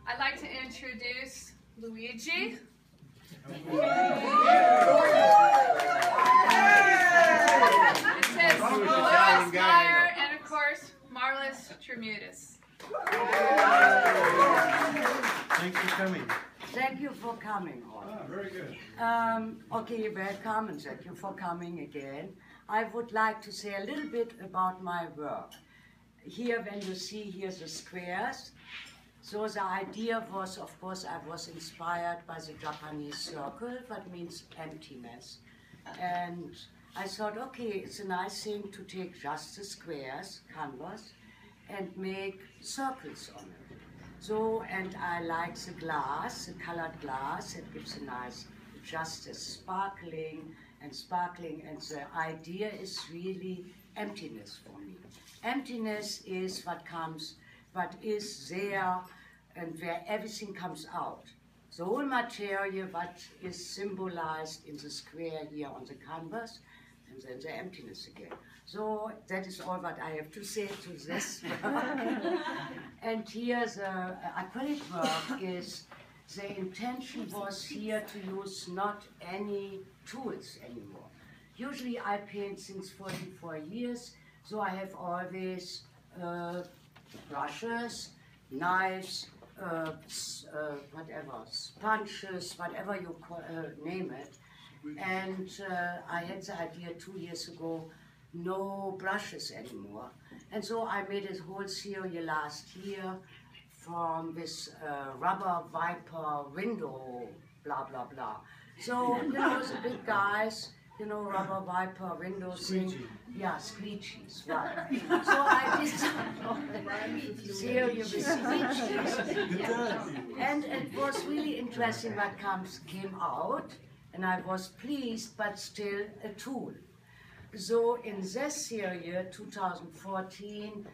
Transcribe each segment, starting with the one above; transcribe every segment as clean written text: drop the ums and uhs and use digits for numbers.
I'd like to introduce Luigi. It says Marlis, Meyer, and of course, Marlis Tremutis. Thanks for coming. Thank you for coming. Very good. Okay, welcome and thank you for coming again. I would like to say a little bit about my work. Here, when you see here the squares, so the idea was, of course, I was inspired by the Japanese circle, that means emptiness. And I thought, okay, it's a nice thing to take just the squares, canvas, and make circles on it. So, and I like the glass, the colored glass, it gives a nice, just a sparkling, and the idea is really emptiness for me. Emptiness is what comes, what is there, and where everything comes out. The whole material what is symbolized in the square here on the canvas, and then the emptiness again. So that is all what I have to say to this work. And here the acrylic work is, the intention was here to use not any tools anymore. Usually I paint since 44 years, so I have always brushes, knives, whatever, sponges, whatever you name it. And I had the idea 2 years ago, no brushes anymore. And so I made a whole series last year from this rubber viper window, blah, blah, blah. So, you know, the big guys, you know, rubber viper window thing. Yeah, squeegees, right. So I did some series with squeegees. And it was really interesting what came out, and I was pleased, but still a tool. So in this series, 2014,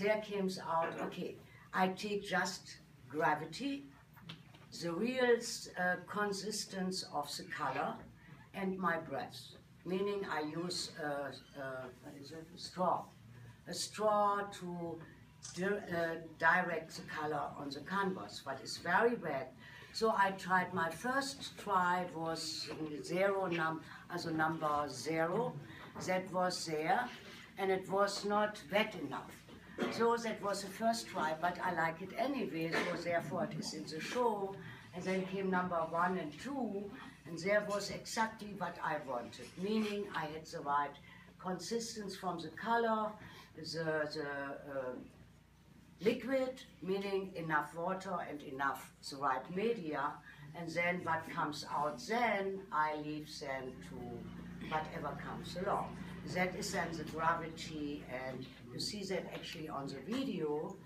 there came out, okay, I take just gravity, the real consistence of the color, and my breath. Meaning I use what is it? A straw to direct the color on the canvas, but it's very wet. So I tried, my first try was number 0. That was there, and it was not wet enough. So that was the first try, but I like it anyway, so therefore it is in the show. And then came number 1 and 2, and there was exactly what I wanted, meaning I had the right consistency from the color, the liquid, meaning enough water and enough the right media, and then what comes out then, I leave then to whatever comes along. That is then the gravity, and you see that actually on the video.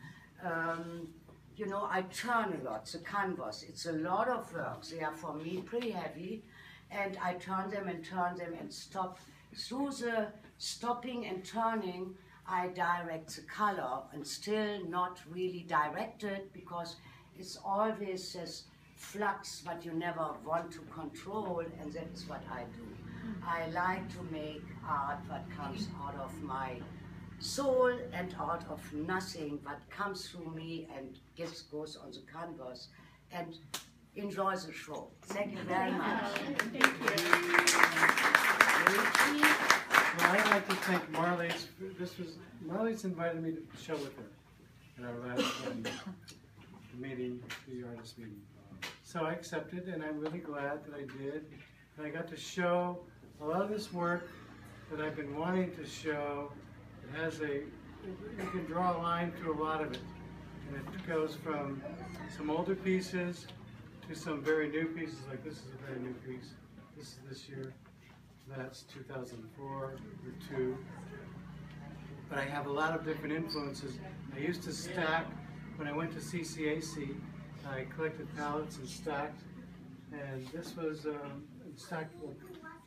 You know, I turn a lot, the canvas. It's a lot of work. They are, for me, pretty heavy. And I turn them and stop. Through the stopping and turning, I direct the color, and still not really directed, because it's always this flux that you never want to control, and that is what I do. I like to make art that comes out of my soul and out of nothing, but comes through me and goes on the canvas, and enjoy the show. Thank you very much. Thank you. Well, I'd like to thank Marlis. Marlis invited me to show with her at our last meeting, the artist meeting. So I accepted, and I'm really glad that I did. And I got to show a lot of this work that I've been wanting to show. It has you can draw a line through a lot of it. And it goes from some older pieces to some very new pieces, like this is a very new piece. This is this year. That's 2004 or 2. But I have a lot of different influences. I used to stack, when I went to CCAC, I collected palettes and stacked. And this was stacked,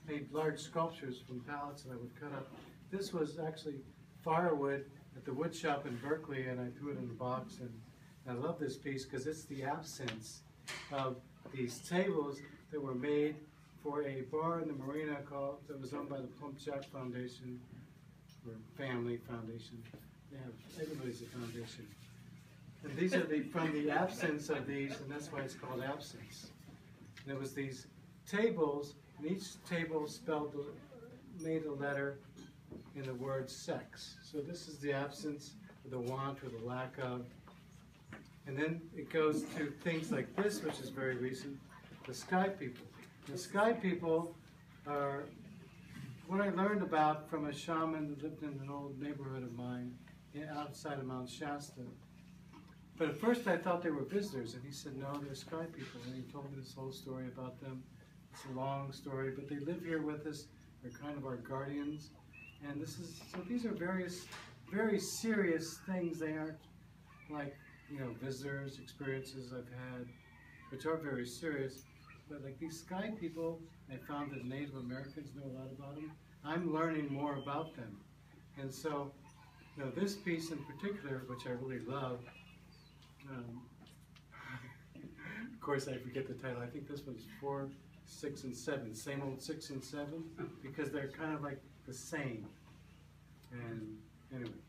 made large sculptures from pallets that I would cut up. This was actually firewood at the wood shop in Berkeley, and I threw it in the box. And I love this piece because it's the absence of these tables that were made for a bar in the marina that was owned by the Plump Jack Foundation, or Family Foundation. They have, everybody's a foundation. And these are from the absence of these, and that's why it's called absence. And it was these tables, and each table made a letter in the word sex. So this is the absence, or the want, or the lack of. And then it goes to things like this, which is very recent, the sky people. The sky people are what I learned about from a shaman that lived in an old neighborhood of mine outside of Mount Shasta. But at first I thought they were visitors, and he said, no, they're sky people. And he told me this whole story about them. It's a long story, but they live here with us. They're kind of our guardians. And so these are very serious things. They aren't like, visitors, experiences I've had, which are very serious. But like these sky people, I found that Native Americans know a lot about them. I'm learning more about them. And so, this piece in particular, which I really love, of course I forget the title. I think this one's 4, 6, and 7. Same old 6 and 7, because they're kind of like the same. And anyway,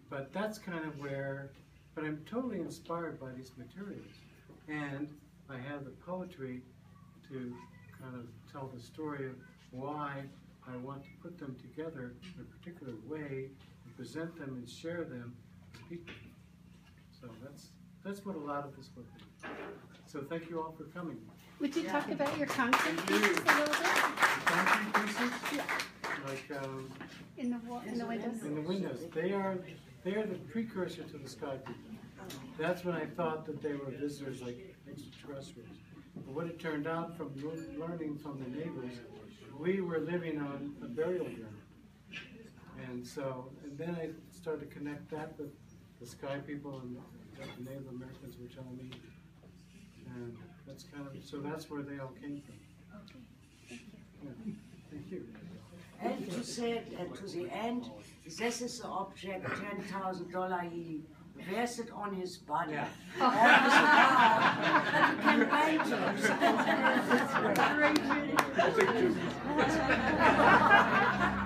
but that's kind of where, but I'm totally inspired by these materials. And I have the poetry to kind of tell the story of why I want to put them together in a particular way, and present them and share them with people. So that's what a lot of this book is. So thank you all for coming. Would you talk about your concrete pieces a little bit? Concrete pieces? Yeah. Like In the windows? in the windows. They are the precursor to the sky people. That's when I thought that they were visitors like extraterrestrials. But what it turned out from learning from the neighbors, we were living on a burial ground. And then I started to connect that with the sky people and what the Native Americans were telling me. And that's that's where they all came from. Yeah. Thank you. And to say it to the end, this is the object, $10,000. He wears it on his body. Yeah. You can paint it.